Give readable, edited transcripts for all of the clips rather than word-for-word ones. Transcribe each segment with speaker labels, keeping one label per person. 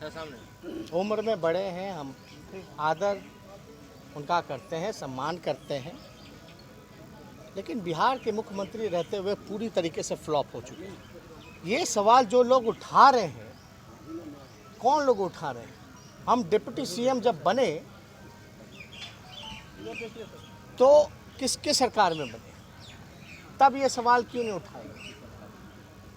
Speaker 1: उम्र में बड़े हैं, हम आदर उनका करते हैं, सम्मान करते हैं, लेकिन बिहार के मुख्यमंत्री रहते हुए पूरी तरीके से फ्लॉप हो चुके हैं। ये सवाल जो लोग उठा रहे हैं, कौन लोग उठा रहे हैं? हम डिप्टी सीएम जब बने तो किसके सरकार में बने, तब ये सवाल क्यों नहीं उठाए?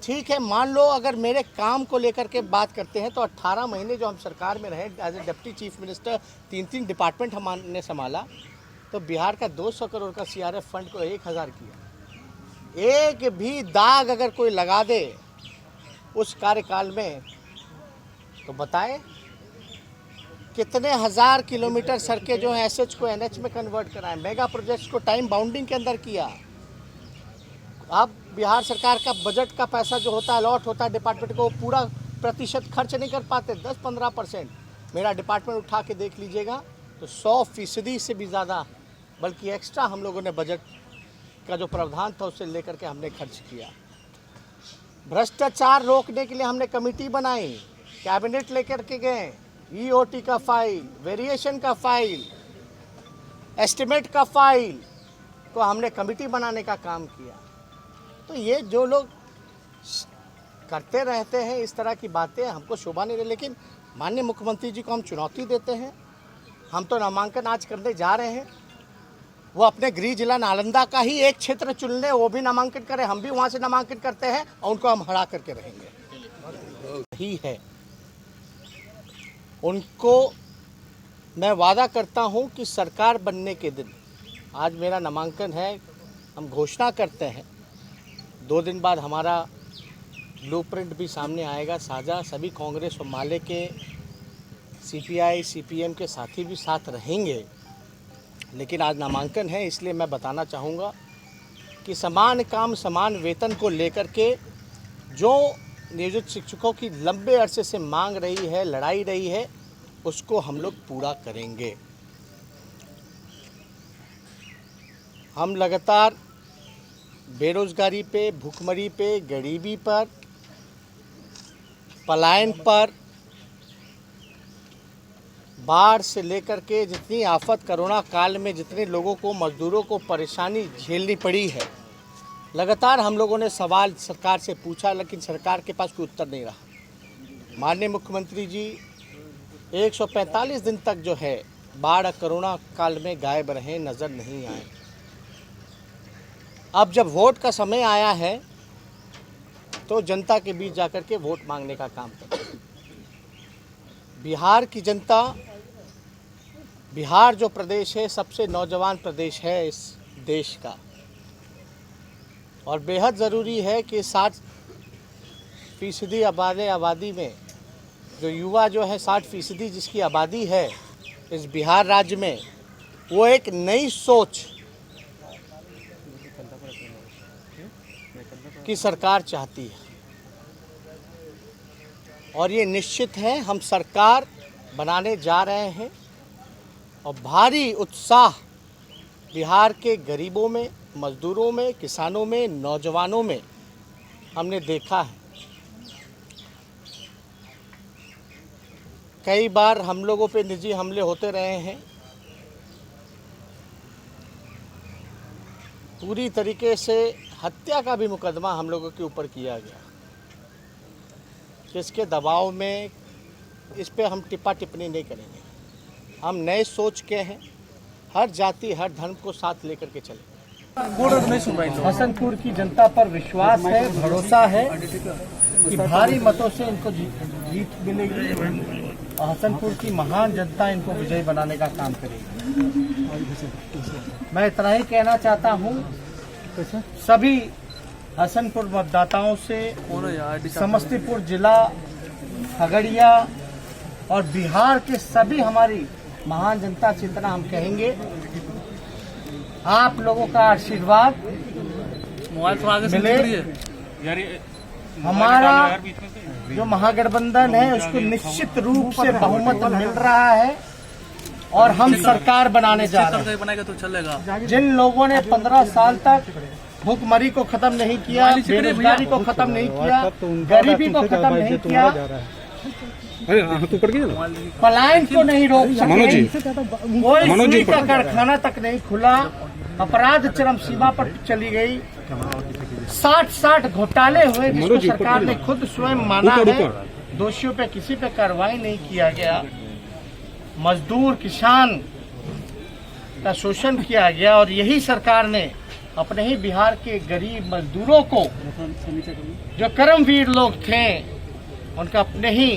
Speaker 1: ठीक है, मान लो अगर मेरे काम को लेकर के बात करते हैं तो 18 महीने जो हम सरकार में रहे as a deputy chief minister, 3 department हमने संभाला, तो बिहार का 200 करोड़ का सीआरएफ फंड को 1000 किया। एक भी दाग अगर कोई लगा दे उस कार्यकाल में तो बताए कितने हजार किलोमीटर सड़कें जो हैं एसएच को एनएच में कन्वर्ट कराएं, मेगा प्रोजेक्ट्स को टाइम बाउंडिंग के अंदर किया। अब बिहार सरकार का बजट का पैसा जो होता है, अलॉट होता है डिपार्टमेंट को, पूरा प्रतिशत खर्च नहीं कर पाते, 10-15%। मेरा डिपार्टमेंट उठा के देख लीजिएगा तो 100% से भी ज़्यादा, बल्कि एक्स्ट्रा हम लोगों ने बजट का जो प्रावधान था उससे लेकर के हमने खर्च किया। भ्रष्टाचार रोकने के लिए हमने कमेटी बनाई, कैबिनेट लेकर के गए, ईओटी का फाइल, वेरिएशन का फाइल, एस्टिमेट का फाइल को हमने कमेटी बनाने का काम किया। तो ये जो लोग करते रहते हैं इस तरह की बातें, हमको शोभा नहीं रही। लेकिन माननीय मुख्यमंत्री जी को हम चुनौती देते हैं, हम तो नामांकन आज करने जा रहे हैं, वो अपने गृह जिला नालंदा का ही एक क्षेत्र चुन ले, वो भी नामांकन करें, हम भी वहाँ से नामांकन करते हैं और उनको हम हरा करके रहेंगे। ही है, उनको मैं वादा करता हूँ कि सरकार बनने के दिन, आज मेरा नामांकन है, हम घोषणा करते हैं, 2 दिन बाद हमारा ब्लूप्रिंट भी सामने आएगा साझा, सभी कांग्रेस और माले के सीपीआई सीपीएम के साथी भी साथ रहेंगे। लेकिन आज नामांकन है, इसलिए मैं बताना चाहूँगा कि समान काम समान वेतन को लेकर के जो नियोजित शिक्षकों की लंबे अरसे से मांग रही है, लड़ाई रही है, उसको हम लोग पूरा करेंगे। हम लगातार बेरोजगारी पे, भूखमरी पे, गरीबी पर, पलायन पर, बाढ़ से लेकर के जितनी आफत कोरोना काल में जितने लोगों को, मजदूरों को परेशानी झेलनी पड़ी है, लगातार हम लोगों ने सवाल सरकार से पूछा, लेकिन सरकार के पास कोई उत्तर नहीं रहा। माननीय मुख्यमंत्री जी 145 दिन तक जो है बाढ़ कोरोना काल में गायब रहे, नज़र नहीं आए। अब जब वोट का समय आया है तो जनता के बीच जाकर के वोट मांगने का काम करें। बिहार की जनता, बिहार जो प्रदेश है सबसे नौजवान प्रदेश है इस देश का, और बेहद ज़रूरी है कि 60% आबादी में जो युवा जो है 60% जिसकी आबादी है इस बिहार राज्य में, वो एक नई सोच की सरकार चाहती है। और ये निश्चित है, हम सरकार बनाने जा रहे हैं और भारी उत्साह बिहार के गरीबों में, मजदूरों में, किसानों में, नौजवानों में हमने देखा है। कई बार हम लोगों पे निजी हमले होते रहे हैं, पूरी तरीके से हत्या का भी मुकदमा हम लोगों के ऊपर किया गया। किसके दबाव में, इस पे हम टिप्पणी नहीं करेंगे। हम नए सोच के हैं, हर जाति हर धर्म को साथ लेकर के चलेंगे। हसनपुर की जनता पर विश्वास है, भरोसा है कि भारी मतों से इनको जीत मिलेगी और हसनपुर की महान जनता इनको विजयी बनाने का काम करेगी। मैं इतना ही कहना चाहता हूँ सभी हसनपुर मतदाताओं से, समस्तीपुर जिला, खगड़िया और बिहार के सभी हमारी महान जनता से इतना हम कहेंगे, आप लोगों का आशीर्वाद मिले, हमारा जो महागठबंधन है उसको निश्चित रूप से बहुमत मिल रहा है और हम सरकार बनाने जा रहे हैं।
Speaker 2: तो चलेगा।
Speaker 1: जिन लोगों ने 15 साल तक भूखमरी को खत्म नहीं किया, बेरोजगारी को खत्म नहीं किया, गरीबी को खत्म नहीं किया,
Speaker 2: अरे हाँ तू पड़ गया ना।
Speaker 1: पलायन को नहीं रोक
Speaker 2: मनोज जी।
Speaker 1: सके, कोई
Speaker 2: मनोज जी
Speaker 1: सुई का कारखाना तक नहीं खुला, अपराध चरम सीमा पर चली गई, 60 घोटाले हुए जिसको सरकार ने खुद स्वयं माना है, दोषियों पे किसी पे कार्रवाई नहीं किया गया, मजदूर किसान का शोषण किया गया और यही सरकार ने अपने ही बिहार के गरीब मजदूरों को, जो कर्मवीर लोग थे, उनका अपने ही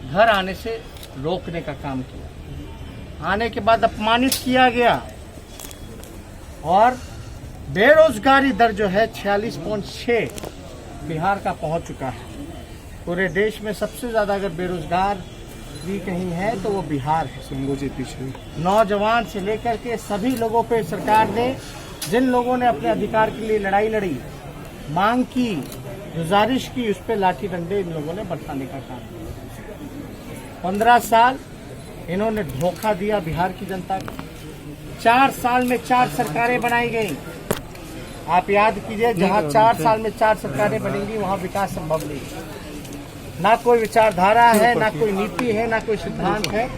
Speaker 1: घर आने से रोकने का काम किया। आने के बाद अपमानित किया गया और बेरोजगारी दर जो है 46.6 बिहार का पहुंच चुका है। पूरे देश में सबसे ज्यादा अगर बेरोजगार भी कहीं है तो वो बिहार है। नौजवान से लेकर के सभी लोगों पे सरकार ने, जिन लोगों ने अपने अधिकार के लिए लड़ाई लड़ी, मांग की, गुजारिश की, उस पर लाठी डंडे इन लोगों ने बरसाने का काम किया। 15 साल इन्होंने धोखा दिया बिहार की जनता को। 4 साल में 4 सरकारें बनाई गई। आप याद कीजिए, जहां 4 साल में 4 सरकारें बनेंगी वहां विकास संभव नहीं। ना कोई विचारधारा है, ना कोई नीति है, ना कोई सिद्धांत है।